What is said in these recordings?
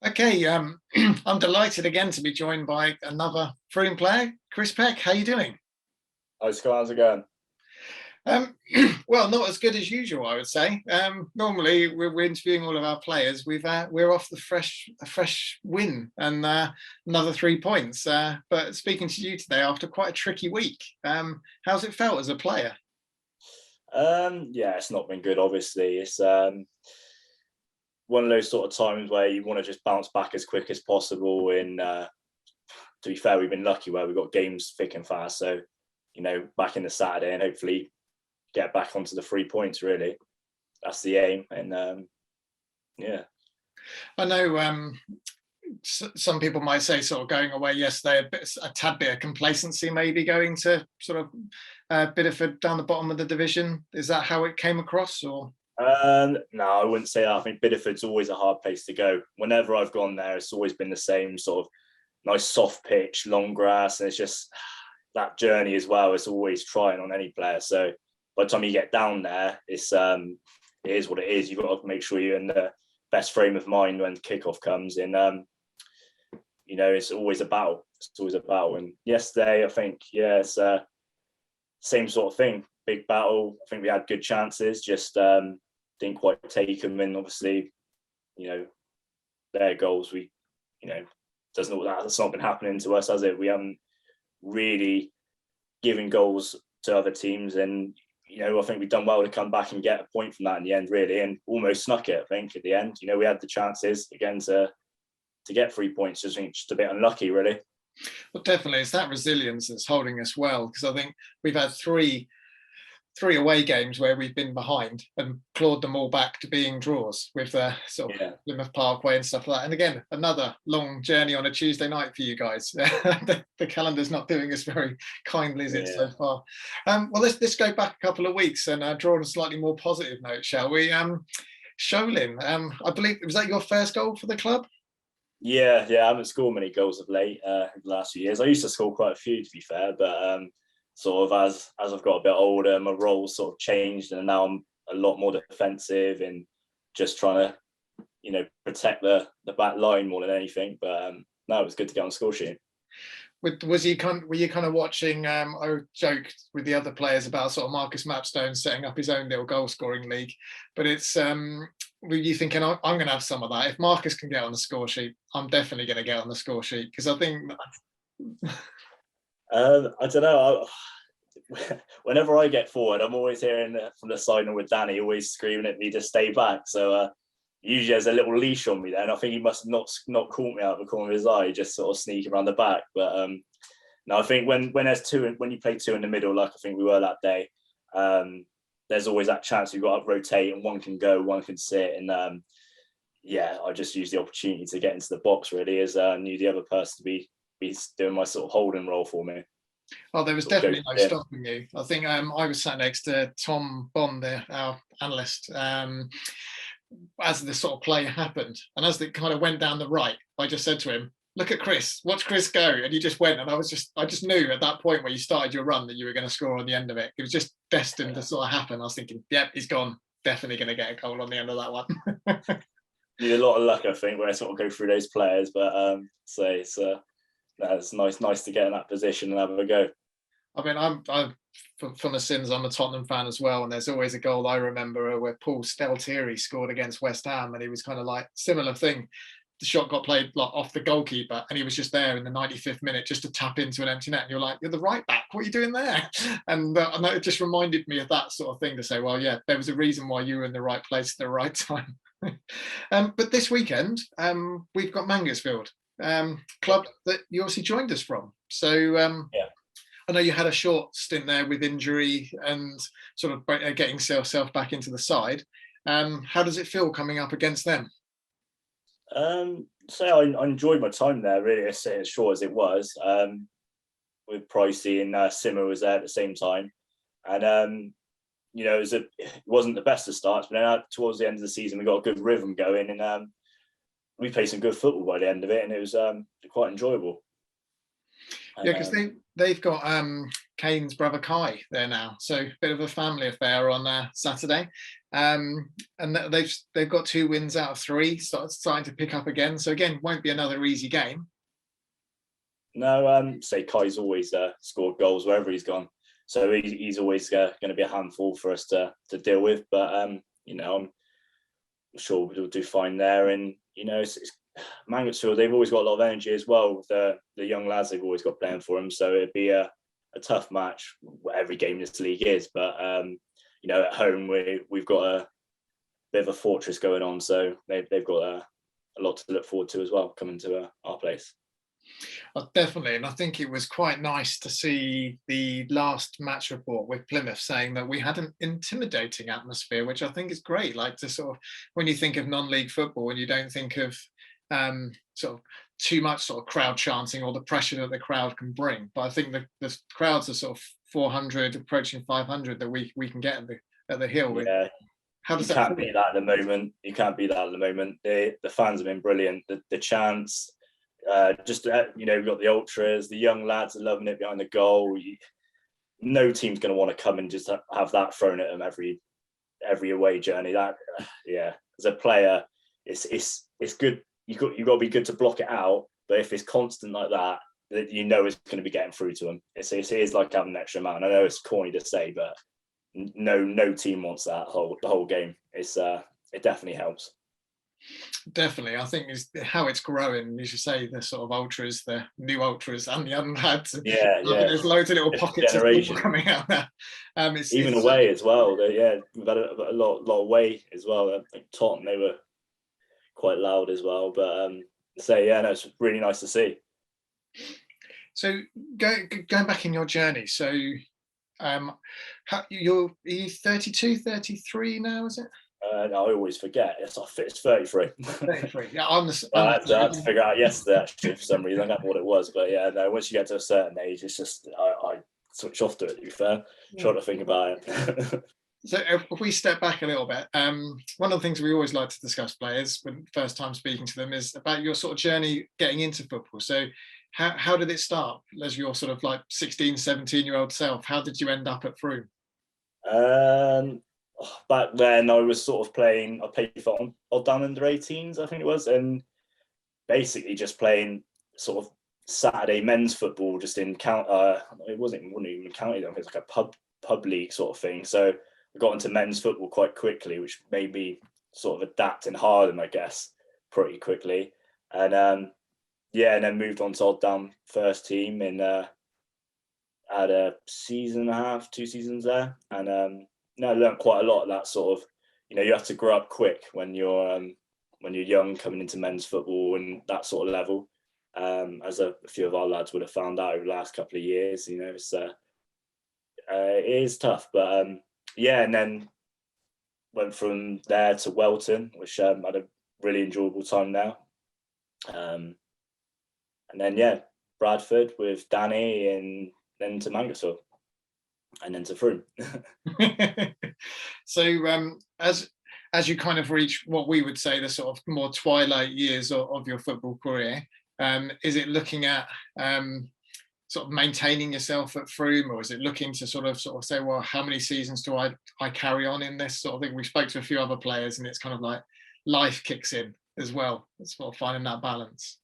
Okay, I'm delighted again to be joined by another Froome player, Chris Peck. How are you doing? Hi Scott, how's it going? Um, well, not as good as usual, I would say. Normally, we're interviewing all of our players. We're off the a fresh win and another 3 points. But speaking to you today after quite a tricky week, how's it felt as a player? Yeah, it's not been good. Obviously, it's one of those sort of times where you want to just bounce back as quick as possible. And to be fair, we've been lucky where we've got games thick and fast. So, back in the Saturday and hopefully get back onto the 3 points. Really, that's the aim. And yeah, I know some people might say sort of going away yesterday, a tad bit of complacency, maybe going to sort of Biddeford down the bottom of the division. Is that how it came across, or? no, I wouldn't say that. I think Biddeford's always a hard place to go. Whenever I've gone there, it's always been the same sort of nice soft pitch, long grass, and it's just that journey as well. It's always trying on any player. So by the time you get down there, it is what it is. You've got to make sure you're in the best frame of mind when kickoff comes. And it's always a battle. It's always a battle. And yesterday, I think, yeah, it's same sort of thing. Big battle. I think we had good chances, just didn't quite take them. And obviously, their goals, that's not been happening to us, has it? We haven't really given goals to other teams. And, I think we've done well to come back and get a point from that in the end, really, and almost snuck it, I think, at the end. We had the chances again to get 3 points, just a bit unlucky, really. Well, definitely, it's that resilience that's holding us well, because I think we've had three away games where we've been behind and clawed them all back to being draws with sort of Plymouth Parkway and stuff like that. And again, another long journey on a Tuesday night for you guys. The calendar's not doing us very kindly, is it, so far? Well, let's go back a couple of weeks and draw on a slightly more positive note, shall we? Sholin, I believe, was that your first goal for the club? Yeah, I haven't scored many goals of late in the last few years. I used to score quite a few, to be fair, but sort of as I've got a bit older, my role's sort of changed, and now I'm a lot more defensive and just trying to, protect the back line more than anything. But no, it was good to get on the score sheet. Were you kind of watching? I joked with the other players about sort of Marcus Mapstone setting up his own little goal scoring league, but it's were you thinking I'm going to have some of that? If Marcus can get on the score sheet, I'm definitely going to get on the score sheet, because I think. I don't know. Whenever I get forward, I'm always hearing from the sideline with Danny, always screaming at me to stay back. So usually there's a little leash on me there, and I think he must have not caught me out of the corner of his eye, just sort of sneaking around the back. But no, I think when there's two, when you play two in the middle, like I think we were that day, there's always that chance you've got to rotate, and one can go, one can sit, and I just use the opportunity to get into the box, really, as I knew the other person to be doing my sort of holding role for me. Oh, there was definitely no stopping you. I think I was sat next to Tom Bond, our analyst, as the sort of play happened. And as it kind of went down the right, I just said to him, "Look at Chris, watch Chris go." And he just went. And I just knew at that point where you started your run that you were going to score on the end of it. It was just destined to sort of happen. I was thinking, yep, he's gone. Definitely going to get a goal on the end of that one. Need a lot of luck, I think, when I sort of go through those players. But it's nice to get in that position and have a go. I mean, I'm from the Sins, I'm a Tottenham fan as well, and there's always a goal I remember where Paul Steltieri scored against West Ham, and he was kind of like similar thing. The shot got played like off the goalkeeper, and he was just there in the 95th minute just to tap into an empty net. And you're like, "You're the right back. What are you doing there?" And it just reminded me of that sort of thing to say, "Well, yeah, there was a reason why you were in the right place at the right time." But this weekend, we've got Mangotsfield, club that you obviously joined us from. So I know you had a short stint there with injury and sort of getting yourself back into the side. How does it feel coming up against them? So I enjoyed my time there, really, as short as it was. With Pricey and Simmer was there at the same time. And it wasn't the best of starts, but then towards the end of the season we got a good rhythm going, and we played some good football by the end of it, and it was quite enjoyable. Yeah, because they've got Kane's brother Kai there now, so a bit of a family affair on Saturday, and they've got 2 wins out of 3, starting to pick up again. So again, won't be another easy game. No, say Kai's always scored goals wherever he's gone, so he's always going to be a handful for us to deal with. But I'm sure we'll do fine there. And it's Mangotsfield, they've always got a lot of energy as well with the young lads they've always got playing for them. So it'd be a tough match, every game in this league is. But at home we've got a bit of a fortress going on, so they've got a lot to look forward to as well coming to our place. Definitely, and I think it was quite nice to see the last match report with Plymouth saying that we had an intimidating atmosphere, which I think is great. Like, to sort of, when you think of non-league football and you don't think of sort of too much sort of crowd chanting or the pressure that the crowd can bring, but I think the crowds are sort of 400 approaching 500 that we can get at the Hill. Yeah. How does you that can't feel? beat that at the moment. You can't beat that at the moment. The fans have been brilliant. The chants, we've got the ultras, the young lads are loving it behind the goal. No team's going to want to come and just have that thrown at them every away journey. That, as a player, it's good. You've got to be good to block it out. But if it's constant like that, it's going to be getting through to them. It is like having an extra man. I know it's corny to say, but no team wants that the whole game. It definitely helps. Definitely, I think is how it's growing. You should say the sort of ultras, the new ultras, and the young lads. Yeah. There's loads of little pockets of people coming out there. Even away as well. We've had a lot away as well. I think Tottenham, they were quite loud as well. But it's really nice to see. So going back in your journey, so are you 32, 33 now, is it? I always forget. It's 33. 33. Yeah, I'm the I had to figure out yesterday, actually, for some reason. I don't know what it was, but once you get to a certain age, it's just I switch off to it. To be fair, try to think about it. So if we step back a little bit, one of the things we always like to discuss players when first time speaking to them is about your sort of journey getting into football. So how did it start as your sort of like 16, 17-year-old self? How did you end up at Frome? Back then I was sort of playing. I played for Oldham under 18s, I think it was, and basically just playing sort of Saturday men's football, just in it wouldn't even county. It was like a pub league sort of thing. So I got into men's football quite quickly, which made me sort of adapt in Harlem, I guess, pretty quickly. And and then moved on to Oldham first team and had a season and a half, 2 seasons there, and I learned quite a lot of that sort of, you have to grow up quick when you're young, coming into men's football and that sort of level. As a few of our lads would have found out over the last couple of years, it's it is tough, but and then went from there to Welton, which had a really enjoyable time now. And then Bradford with Danny, and then to Mangotsfield, and then to Frome. So as you kind of reach what we would say the sort of more twilight years of your football career, is it looking at sort of maintaining yourself at Frome, or is it looking to sort of say, well, how many seasons do I carry on in this sort of thing? We spoke to a few other players, and it's kind of like life kicks in as well. It's sort of finding that balance.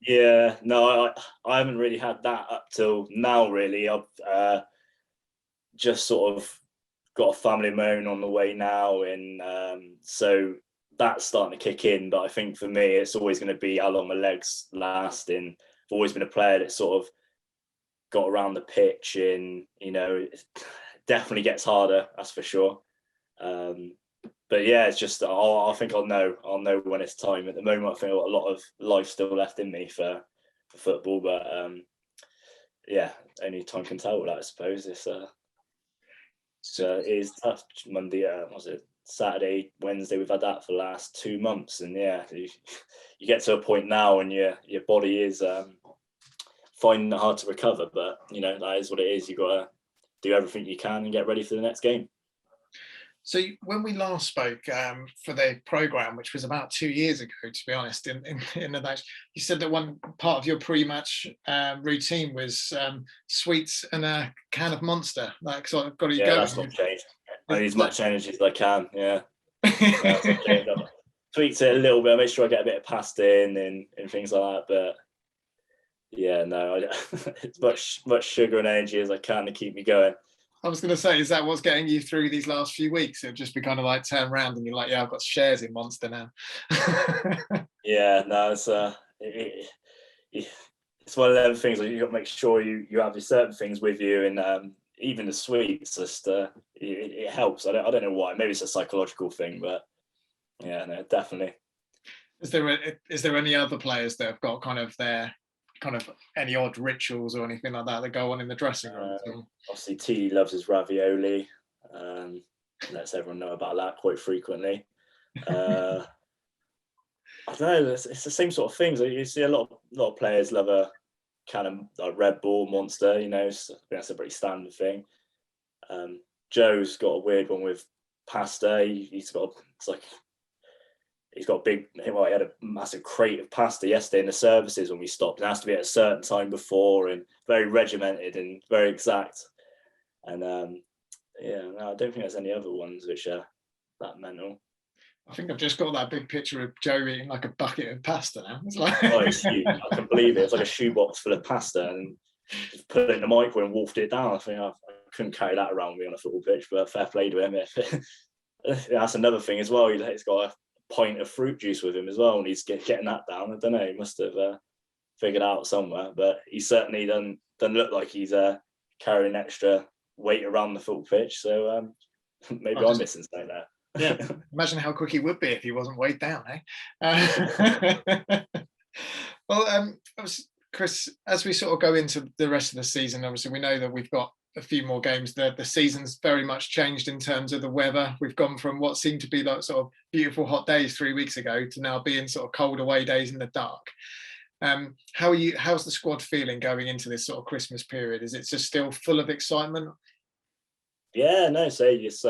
Yeah, no, I haven't really had that up till now. Really, I've just sort of got a family of my own on the way now, and so that's starting to kick in. But I think for me, it's always going to be how long my legs last. And I've always been a player that sort of got around the pitch, and it definitely gets harder, that's for sure. But it's just I think I'll know when it's time. At the moment, I think I've got a lot of life still left in me for football, but only time can tell with that, I suppose. It is tough. Monday, was it Saturday, Wednesday? We've had that for the last 2 months, and you get to a point now, and your body is finding it hard to recover. But that is what it is. You've got to do everything you can and get ready for the next game. So when we last spoke for the program, which was about 2 years ago, to be honest, in the match, you said that one part of your pre-match routine was sweets and a can of Monster. Like, so I've got you Yeah, going. that's not changed. I need as Is that- much energy as I can. Yeah, no, that's not changed. I've tweaked it a little bit. I make sure I get a bit of pasta in and things like that. But yeah, no, it's much sugar and energy as I can to keep me going. I was going to say, is that what's getting you through these last few weeks? It'll just be kind of like turn around and you're like, yeah, I've got shares in Monster now. Yeah, no, it's one of them things that you got to make sure you have certain things with you, and even the sweets. Just it helps. I don't know why. Maybe it's a psychological thing, but yeah, no, definitely. Is there any other players that have got kind of any odd rituals or anything like that that go on in the dressing room? Obviously, T loves his ravioli. Lets everyone know about that quite frequently. I don't know. It's the same sort of things. You see a lot of players love a kind of like Red Bull, Monster. You know, that's a pretty standard thing. Joe's got a weird one with pasta. He's got a big. Well, he had a massive crate of pasta yesterday in the services when we stopped. It has to be at a certain time before, and very regimented and very exact. And yeah, no, I don't think there's any other ones which are that mental. I think I've just got that big picture of Joe eating like a bucket of pasta now. It's like Oh, it's huge. I can believe it. It's like a shoebox full of pasta, and just put it in the microwave and wolfed it down. I think I couldn't carry that around me on a football pitch, but fair play to him. That's another thing as well. He's got a pint of fruit juice with him as well, and he's getting that down. I don't know. He must have figured out somewhere, but he certainly doesn't look like he's carrying extra weight around the football pitch. So maybe I'm missing something there. Yeah, imagine how quick he would be if he wasn't weighed down, eh? Well, Chris, as we sort of go into the rest of the season, obviously we know that we've got a few more games. The season's very much changed in terms of the weather. We've gone from what seemed to be like sort of beautiful hot days 3 weeks ago to now being sort of cold away days in the dark. How's the squad feeling going into this sort of Christmas period? Is it just still full of excitement? Yeah, no, it's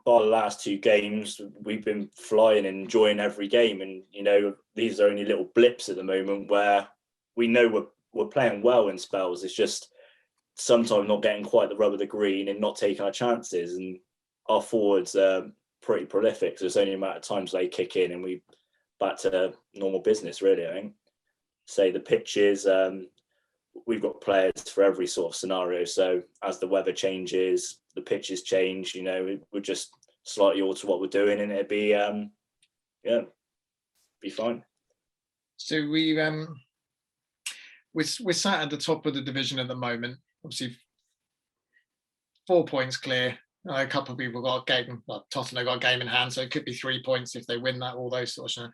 by the last 2 games, we've been flying and enjoying every game. And, you know, these are only little blips at the moment where we know we're playing well in spells. It's just sometimes not getting quite the rub of the green and not taking our chances. And our forwards are pretty prolific. So it's only a matter of times they kick in and we back to normal business, really, I think. Say the pitches, we've got players for every sort of scenario. So as the weather changes, the pitches change, you know, we're just slightly alter what we're doing and it'd be be fine. So we're sat at the top of the division at the moment. Obviously 4 points clear. A couple of people got a game, like Tottenham got a game in hand, so it could be 3 points if they win that, all those sorts of.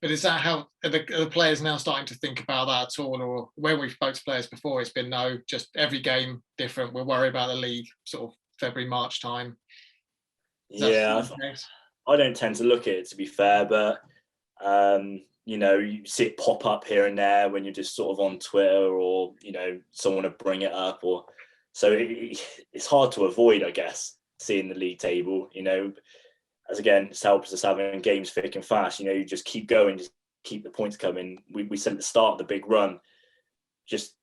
But is that how are the players now starting to think about that at all? Or when we've spoke to players before, it's been no, just every game different. We'll worry about the league sort of February, March time. Yeah, I don't tend to look at it, to be fair, but you know, you see it pop up here and there when you're just sort of on Twitter, or you know, someone will bring it up, or so it's hard to avoid, I guess, seeing the league table. You know, as again, it helps us having games thick and fast. You know, you just keep going, just keep the points coming. We said at the start of the big run, just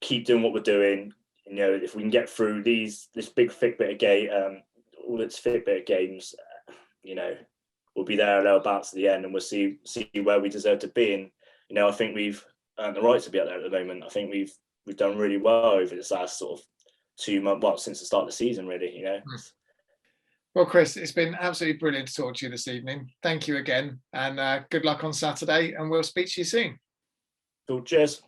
keep doing what we're doing. You know, if we can get through this big thick bit of game, all its thick bit of games, you know, we'll be there thereabouts at the end, and we'll see where we deserve to be. And you know, I think we've earned the right to be out there at the moment. I think we've done really well over this last sort of 2 months, well, since the start of the season, really. You know. Well, Chris, it's been absolutely brilliant to talk to you this evening. Thank you again, and good luck on Saturday. And we'll speak to you soon. Cool. Cheers.